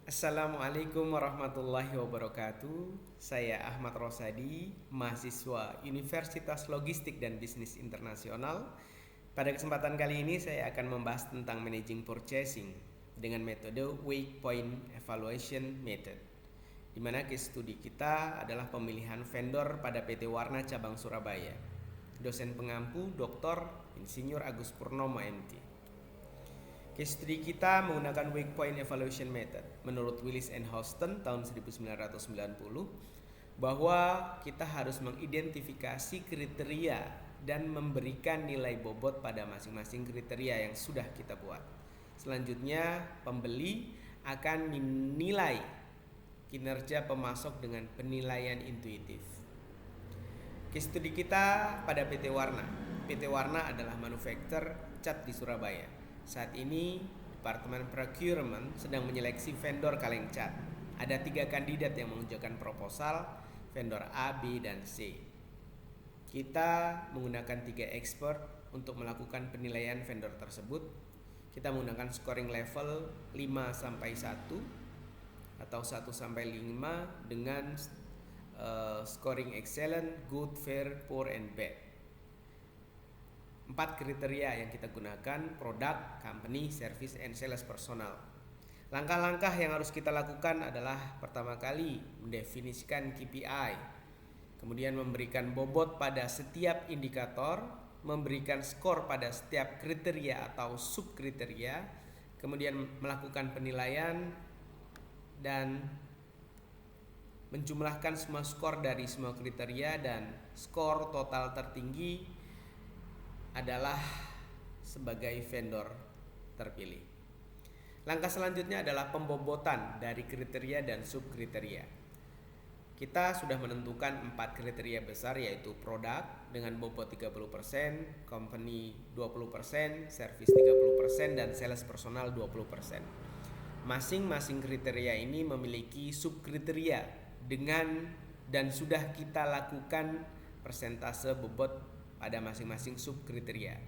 Assalamualaikum warahmatullahi wabarakatuh. Saya Ahmad Rosadi, mahasiswa Universitas Logistik dan Bisnis Internasional. Pada kesempatan kali ini saya akan membahas tentang managing purchasing dengan metode Wake Point Evaluation Method, di mana case study kita adalah pemilihan vendor pada PT Warna Cabang Surabaya. Dosen pengampu Dr. Insinyur Agus Purnomo MT. Case study kita menggunakan Wake Point Evaluation Method. Menurut Willis and Houston tahun 1990, bahwa kita harus mengidentifikasi kriteria dan memberikan nilai bobot pada masing-masing kriteria yang sudah kita buat. Selanjutnya, pembeli akan menilai kinerja pemasok dengan penilaian intuitif. Case study kita pada PT Warna. PT Warna adalah manufaktur cat di Surabaya. Saat ini Departemen Procurement sedang menyeleksi vendor kaleng cat. Ada 3 kandidat yang mengajukan proposal, vendor A, B, dan C. Kita menggunakan 3 expert untuk melakukan penilaian vendor tersebut. Kita menggunakan scoring level 5-1 atau 1-5 dengan scoring excellent, good, fair, poor, and bad. 4 kriteria yang kita gunakan: product, company, service, and sales personal. Langkah-langkah yang harus kita lakukan adalah pertama kali mendefinisikan KPI, kemudian memberikan bobot pada setiap indikator, memberikan skor pada setiap kriteria atau subkriteria, kemudian melakukan penilaian dan menjumlahkan semua skor dari semua kriteria, dan skor total tertinggi adalah sebagai vendor terpilih. Langkah selanjutnya adalah pembobotan dari kriteria dan subkriteria. Kita sudah menentukan 4 kriteria besar, yaitu produk dengan bobot 30%, company 20%, service 30%, dan sales personal 20%. Masing-masing kriteria ini memiliki subkriteria dengan dan sudah kita lakukan persentase bobot pada masing-masing subkriteria.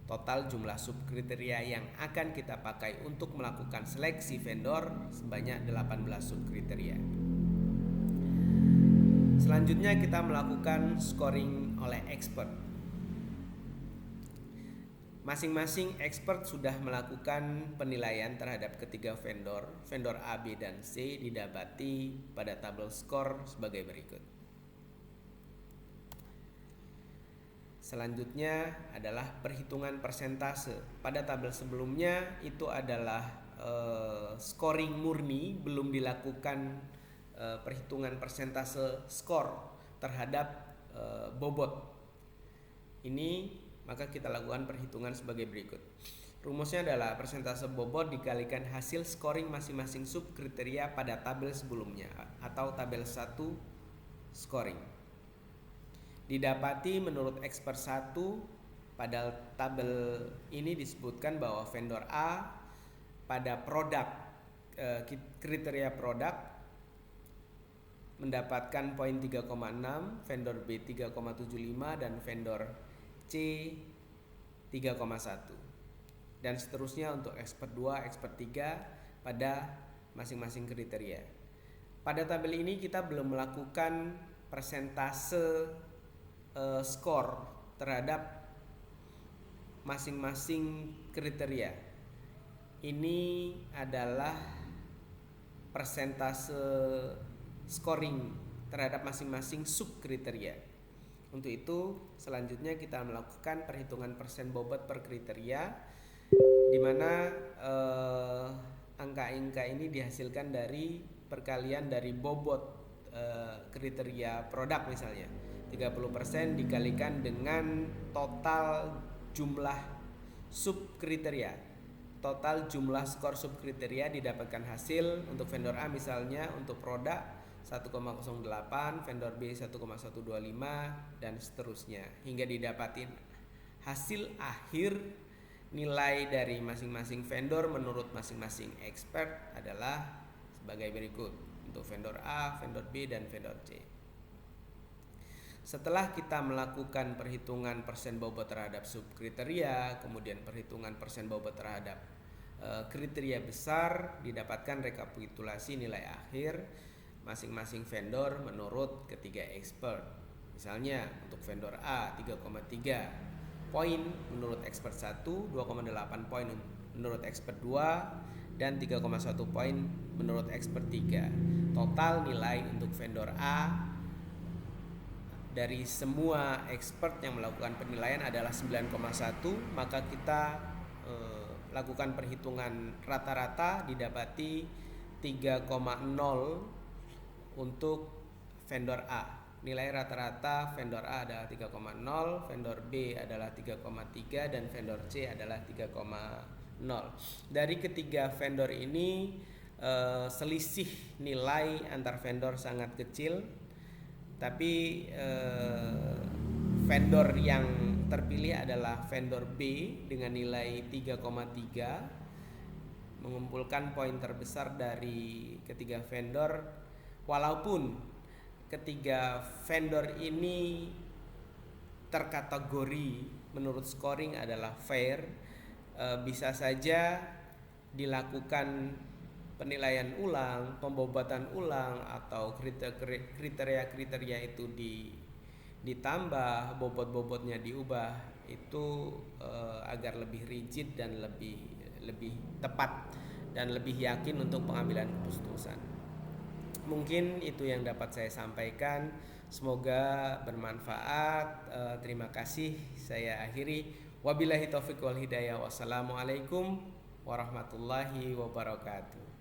Total jumlah subkriteria yang akan kita pakai untuk melakukan seleksi vendor sebanyak 18 subkriteria. Selanjutnya kita melakukan scoring oleh expert. Masing-masing expert sudah melakukan penilaian terhadap ketiga vendor A, B, dan C, didapati pada tabel skor sebagai berikut. Selanjutnya adalah perhitungan persentase. Pada tabel sebelumnya itu adalah scoring murni, belum dilakukan perhitungan persentase skor terhadap bobot. Ini maka kita lakukan perhitungan sebagai berikut. Rumusnya adalah persentase bobot dikalikan hasil scoring masing-masing subkriteria pada tabel sebelumnya atau tabel 1 scoring. Didapati menurut expert 1 pada tabel ini disebutkan bahwa vendor A pada produk kriteria produk mendapatkan poin 3,6, vendor B 3,75, dan vendor C 3,1, dan seterusnya untuk expert 2, expert 3 pada masing-masing kriteria. Pada tabel ini kita belum melakukan persentase skor terhadap masing-masing kriteria. Ini adalah persentase scoring terhadap masing-masing subkriteria. Untuk itu selanjutnya kita melakukan perhitungan persen bobot per kriteria, di mana angka-angka ini dihasilkan dari perkalian dari bobot kriteria produk. Misalnya 30% dikalikan dengan total jumlah subkriteria. Total jumlah skor subkriteria didapatkan hasil untuk vendor A misalnya untuk produk 1,08, vendor B 1,125, dan seterusnya hingga didapatin hasil akhir nilai dari masing-masing vendor menurut masing-masing expert adalah sebagai berikut untuk vendor A, vendor B, dan vendor C. Setelah kita melakukan perhitungan persen bobot terhadap subkriteria, kemudian perhitungan persen bobot terhadap kriteria besar didapatkan rekapitulasi nilai akhir masing-masing vendor menurut ketiga expert. Misalnya untuk vendor A 3,3 poin menurut expert 1, 2,8 poin menurut expert 2, dan 3,1 poin menurut expert 3. Total nilai untuk vendor A dari semua expert yang melakukan penilaian adalah 9,1, maka kita lakukan perhitungan rata-rata didapati 3,0 untuk vendor A. Nilai rata-rata vendor A adalah 3,0, vendor B adalah 3,3, dan vendor C adalah 3,0. Dari ketiga vendor ini selisih nilai antar vendor sangat kecil, tapi vendor yang terpilih adalah vendor B dengan nilai 3,3, mengumpulkan poin terbesar dari ketiga vendor. Walaupun ketiga vendor ini terkategori menurut scoring adalah fair, bisa saja dilakukan penilaian ulang, pembobatan ulang, atau kriteria-kriteria itu ditambah, bobot-bobotnya diubah, itu agar lebih rigid dan lebih tepat dan lebih yakin untuk pengambilan keputusan. Mungkin itu yang dapat saya sampaikan. Semoga bermanfaat. Terima kasih. Saya akhiri. Wabillahi taufiq wal hidayah. Wassalamualaikum warahmatullahi wabarakatuh.